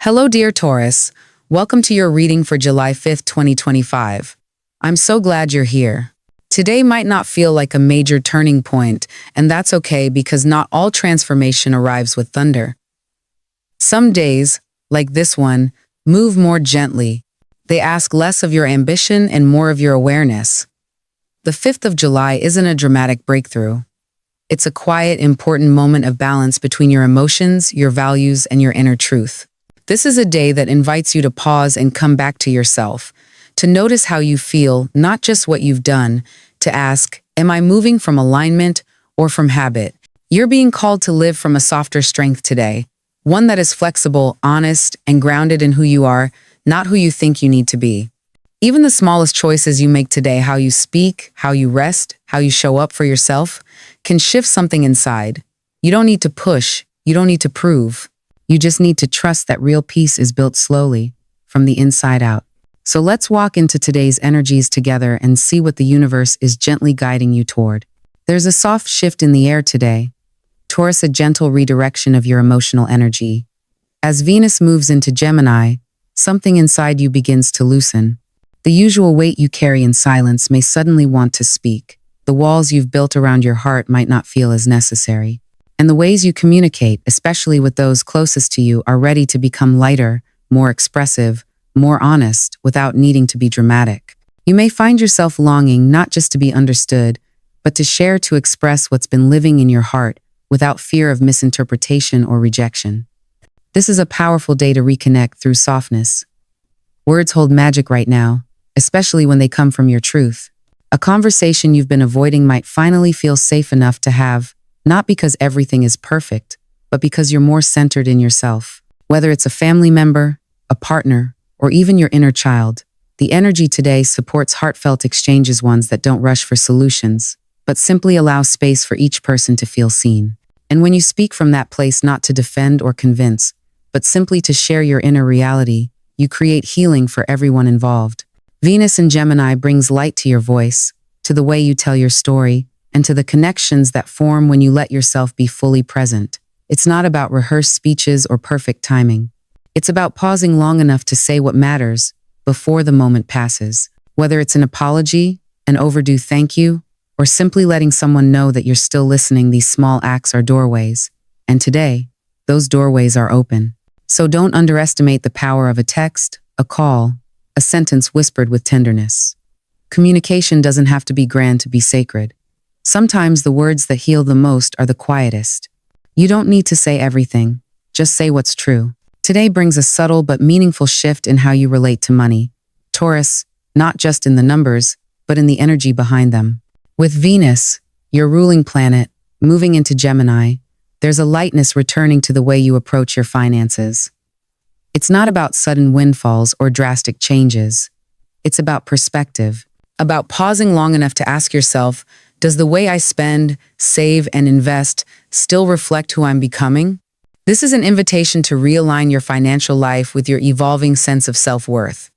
Hello, dear Taurus. Welcome to your reading for July 5th, 2025. I'm so glad you're here. Today might not feel like a major turning point, and that's okay because not all transformation arrives with thunder. Some days, like this one, move more gently. They ask less of your ambition and more of your awareness. The 5th of July isn't a dramatic breakthrough. It's a quiet, important moment of balance between your emotions, your values, and your inner truth. This is a day that invites you to pause and come back to yourself, to notice how you feel, not just what you've done, to ask, am I moving from alignment or from habit? You're being called to live from a softer strength today, one that is flexible, honest, and grounded in who you are, not who you think you need to be. Even the smallest choices you make today, how you speak, how you rest, how you show up for yourself, can shift something inside. You don't need to push, you don't need to prove. You just need to trust that real peace is built slowly, from the inside out. So let's walk into today's energies together and see what the universe is gently guiding you toward. There's a soft shift in the air today. Taurus, a gentle redirection of your emotional energy. As Venus moves into Gemini, something inside you begins to loosen. The usual weight you carry in silence may suddenly want to speak. The walls you've built around your heart might not feel as necessary. And the ways you communicate, especially with those closest to you, are ready to become lighter, more expressive, more honest, without needing to be dramatic. You may find yourself longing not just to be understood, but to share, to express what's been living in your heart without fear of misinterpretation or rejection. This is a powerful day to reconnect through softness. Words hold magic right now, especially when they come from your truth. A conversation you've been avoiding might finally feel safe enough to have, not because everything is perfect, but because you're more centered in yourself. Whether it's a family member, a partner, or even your inner child, the energy today supports heartfelt exchanges, ones that don't rush for solutions, but simply allow space for each person to feel seen. And when you speak from that place, not to defend or convince, but simply to share your inner reality, you create healing for everyone involved. Venus in Gemini brings light to your voice, to the way you tell your story, and to the connections that form when you let yourself be fully present. It's not about rehearsed speeches or perfect timing. It's about pausing long enough to say what matters before the moment passes. Whether it's an apology, an overdue thank you, or simply letting someone know that you're still listening, these small acts are doorways. And today, those doorways are open. So don't underestimate the power of a text, a call, a sentence whispered with tenderness. Communication doesn't have to be grand to be sacred. Sometimes the words that heal the most are the quietest. You don't need to say everything, just say what's true. Today brings a subtle but meaningful shift in how you relate to money. Taurus, not just in the numbers, but in the energy behind them. With Venus, your ruling planet, moving into Gemini, there's a lightness returning to the way you approach your finances. It's not about sudden windfalls or drastic changes. It's about perspective, about pausing long enough to ask yourself, does the way I spend, save, and invest still reflect who I'm becoming? This is an invitation to realign your financial life with your evolving sense of self-worth.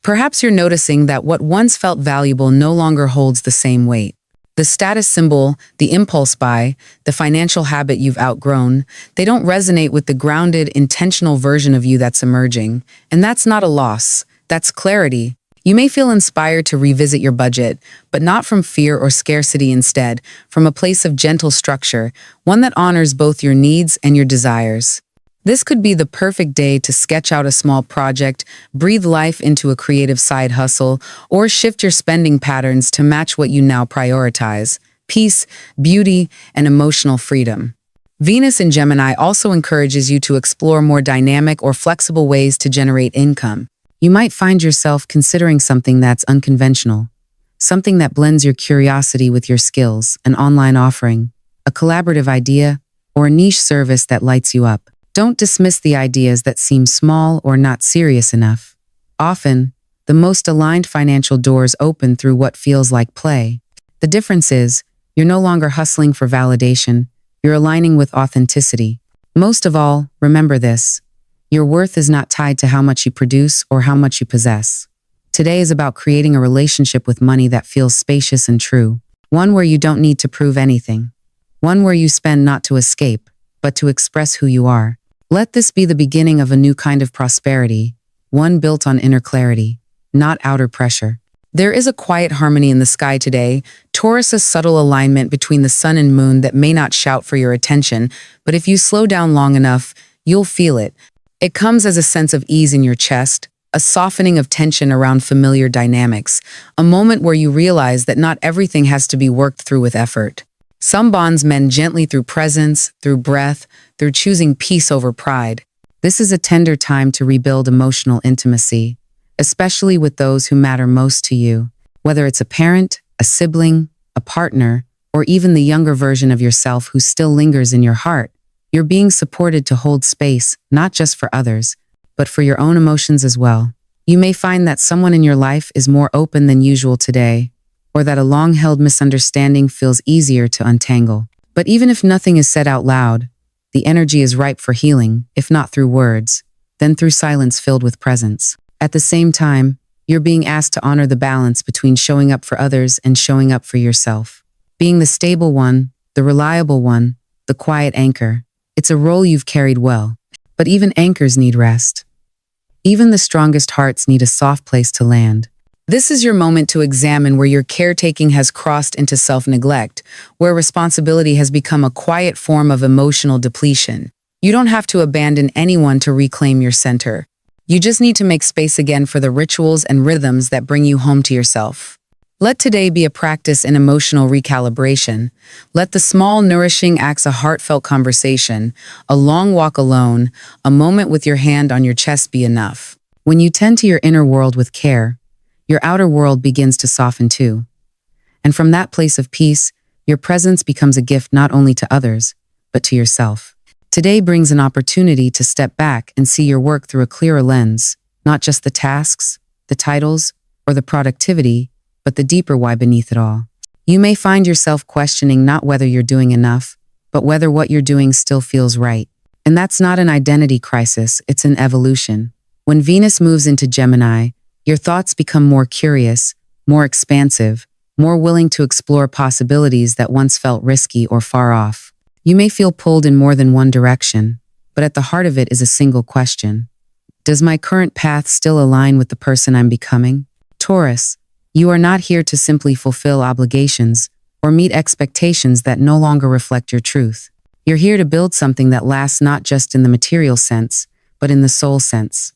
Perhaps you're noticing that what once felt valuable no longer holds the same weight. The status symbol, the impulse buy, the financial habit you've outgrown, they don't resonate with the grounded, intentional version of you that's emerging. And that's not a loss, that's clarity. You may feel inspired to revisit your budget, but not from fear or scarcity, instead, from a place of gentle structure, one that honors both your needs and your desires. This could be the perfect day to sketch out a small project, breathe life into a creative side hustle, or shift your spending patterns to match what you now prioritize: peace, beauty, and emotional freedom. Venus in Gemini also encourages you to explore more dynamic or flexible ways to generate income. You might find yourself considering something that's unconventional, something that blends your curiosity with your skills, an online offering, a collaborative idea, or a niche service that lights you up. Don't dismiss the ideas that seem small or not serious enough. Often, the most aligned financial doors open through what feels like play. The difference is, you're no longer hustling for validation, you're aligning with authenticity. Most of all, remember this. Your worth is not tied to how much you produce or how much you possess. Today is about creating a relationship with money that feels spacious and true. One where you don't need to prove anything. One where you spend not to escape, but to express who you are. Let this be the beginning of a new kind of prosperity, one built on inner clarity, not outer pressure. There is a quiet harmony in the sky today, Taurus's subtle alignment between the sun and moon that may not shout for your attention, but if you slow down long enough, you'll feel it. It comes as a sense of ease in your chest, a softening of tension around familiar dynamics, a moment where you realize that not everything has to be worked through with effort. Some bonds mend gently through presence, through breath, through choosing peace over pride. This is a tender time to rebuild emotional intimacy, especially with those who matter most to you. Whether it's a parent, a sibling, a partner, or even the younger version of yourself who still lingers in your heart, you're being supported to hold space, not just for others, but for your own emotions as well. You may find that someone in your life is more open than usual today, or that a long-held misunderstanding feels easier to untangle. But even if nothing is said out loud, the energy is ripe for healing, if not through words, then through silence filled with presence. At the same time, you're being asked to honor the balance between showing up for others and showing up for yourself. Being the stable one, the reliable one, the quiet anchor. It's a role you've carried well. But even anchors need rest. Even the strongest hearts need a soft place to land. This is your moment to examine where your caretaking has crossed into self-neglect, where responsibility has become a quiet form of emotional depletion. You don't have to abandon anyone to reclaim your center. You just need to make space again for the rituals and rhythms that bring you home to yourself. Let today be a practice in emotional recalibration. Let the small, nourishing acts a heartfelt conversation, a long walk alone, a moment with your hand on your chest be enough. When you tend to your inner world with care, your outer world begins to soften too. And from that place of peace, your presence becomes a gift not only to others, but to yourself. Today brings an opportunity to step back and see your work through a clearer lens, not just the tasks, the titles, or the productivity, but the deeper why beneath it all. You may find yourself questioning not whether you're doing enough, but whether what you're doing still feels right. And that's not an identity crisis, it's an evolution. When Venus moves into Gemini, your thoughts become more curious, more expansive, more willing to explore possibilities that once felt risky or far off. You may feel pulled in more than one direction, but at the heart of it is a single question. Does my current path still align with the person I'm becoming? Taurus, you are not here to simply fulfill obligations or meet expectations that no longer reflect your truth. You're here to build something that lasts not just in the material sense, but in the soul sense.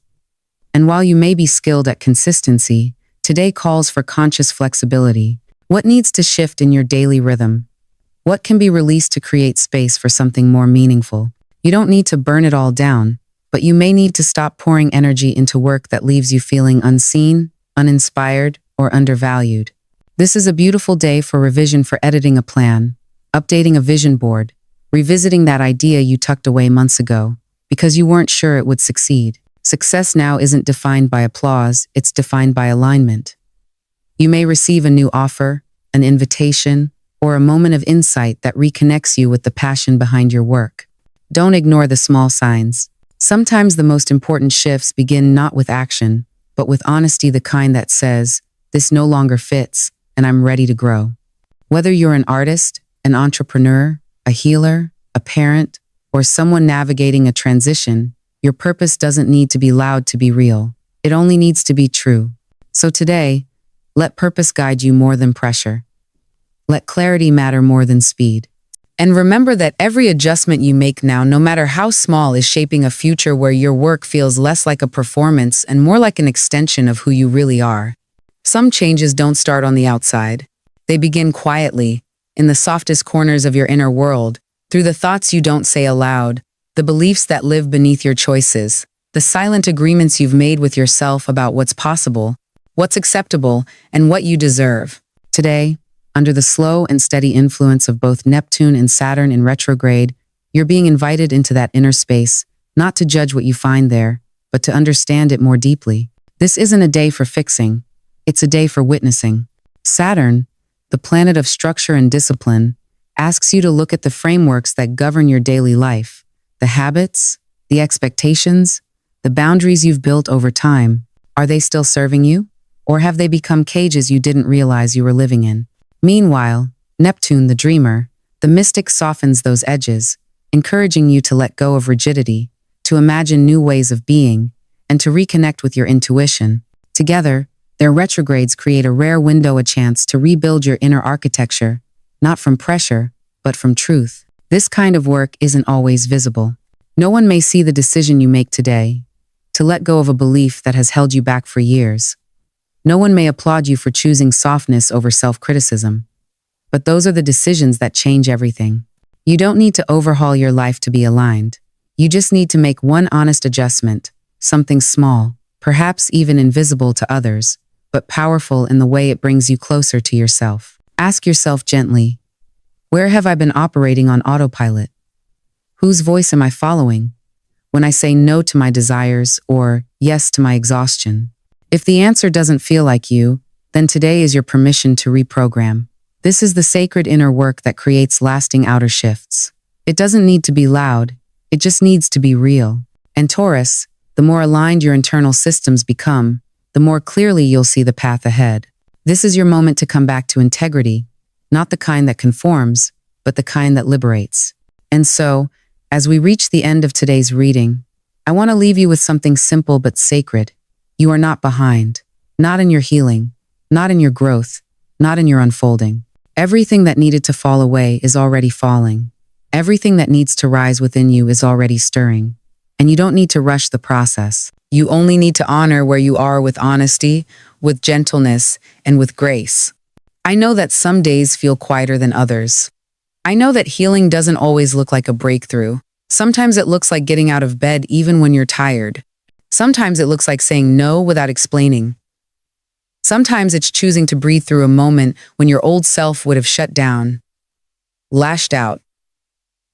And while you may be skilled at consistency, today calls for conscious flexibility. What needs to shift in your daily rhythm? What can be released to create space for something more meaningful? You don't need to burn it all down, but you may need to stop pouring energy into work that leaves you feeling unseen, uninspired, or undervalued. This is a beautiful day for revision, for editing a plan, updating a vision board, revisiting that idea you tucked away months ago because you weren't sure it would succeed. Success now isn't defined by applause, it's defined by alignment. You may receive a new offer, an invitation, or a moment of insight that reconnects you with the passion behind your work. Don't ignore the small signs. Sometimes the most important shifts begin not with action, but with honesty, the kind that says, "This no longer fits, and I'm ready to grow." Whether you're an artist, an entrepreneur, a healer, a parent, or someone navigating a transition, your purpose doesn't need to be loud to be real. It only needs to be true. So today, let purpose guide you more than pressure. Let clarity matter more than speed. And remember that every adjustment you make now, no matter how small, is shaping a future where your work feels less like a performance and more like an extension of who you really are. Some changes don't start on the outside. They begin quietly, in the softest corners of your inner world, through the thoughts you don't say aloud, the beliefs that live beneath your choices, the silent agreements you've made with yourself about what's possible, what's acceptable, and what you deserve. Today, under the slow and steady influence of both Neptune and Saturn in retrograde, you're being invited into that inner space, not to judge what you find there, but to understand it more deeply. This isn't a day for fixing, it's a day for witnessing. Saturn, the planet of structure and discipline, asks you to look at the frameworks that govern your daily life, the habits, the expectations, the boundaries you've built over time. Are they still serving you? Or have they become cages you didn't realize you were living in? Meanwhile, Neptune, the dreamer, the mystic, softens those edges, encouraging you to let go of rigidity, to imagine new ways of being, and to reconnect with your intuition. Together, their retrogrades create a rare window, a chance to rebuild your inner architecture, not from pressure, but from truth. This kind of work isn't always visible. No one may see the decision you make today, to let go of a belief that has held you back for years. No one may applaud you for choosing softness over self-criticism. But those are the decisions that change everything. You don't need to overhaul your life to be aligned. You just need to make one honest adjustment, something small, perhaps even invisible to others, but powerful in the way it brings you closer to yourself. Ask yourself gently, where have I been operating on autopilot? Whose voice am I following when I say no to my desires or yes to my exhaustion? If the answer doesn't feel like you, then today is your permission to reprogram. This is the sacred inner work that creates lasting outer shifts. It doesn't need to be loud, it just needs to be real. And Taurus, the more aligned your internal systems become, the more clearly you'll see the path ahead. This is your moment to come back to integrity, not the kind that conforms, but the kind that liberates. And so, as we reach the end of today's reading, I want to leave you with something simple but sacred. You are not behind, not in your healing, not in your growth, not in your unfolding. Everything that needed to fall away is already falling. Everything that needs to rise within you is already stirring. And you don't need to rush the process. You only need to honor where you are with honesty, with gentleness, and with grace. I know that some days feel quieter than others. I know that healing doesn't always look like a breakthrough. Sometimes it looks like getting out of bed even when you're tired. Sometimes it looks like saying no without explaining. Sometimes it's choosing to breathe through a moment when your old self would have shut down, lashed out,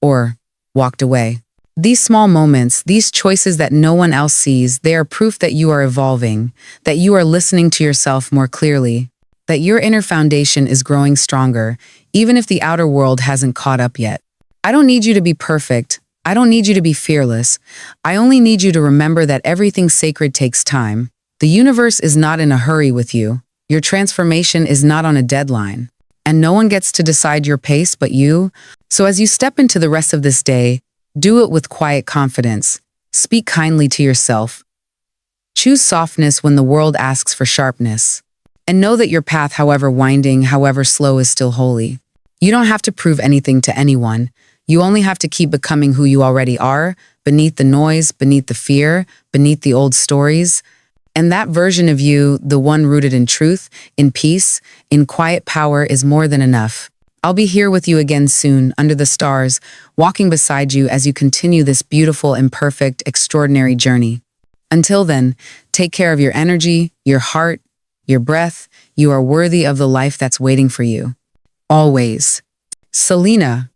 or walked away. These small moments, these choices that no one else sees, they are proof that you are evolving, that you are listening to yourself more clearly, that your inner foundation is growing stronger, even if the outer world hasn't caught up yet. I don't need you to be perfect. I don't need you to be fearless. I only need you to remember that everything sacred takes time. The universe is not in a hurry with you. Your transformation is not on a deadline. And no one gets to decide your pace but you. So as you step into the rest of this day, do it with quiet confidence. Speak kindly to yourself. Choose softness when the world asks for sharpness. And know that your path, however winding, however slow, is still holy. You don't have to prove anything to anyone. You only have to keep becoming who you already are, beneath the noise, beneath the fear, beneath the old stories. And that version of you, the one rooted in truth, in peace, in quiet power, is more than enough. I'll be here with you again soon, under the stars, walking beside you as you continue this beautiful, imperfect, extraordinary journey. Until then, take care of your energy, your heart, your breath. You are worthy of the life that's waiting for you. Always. Selena.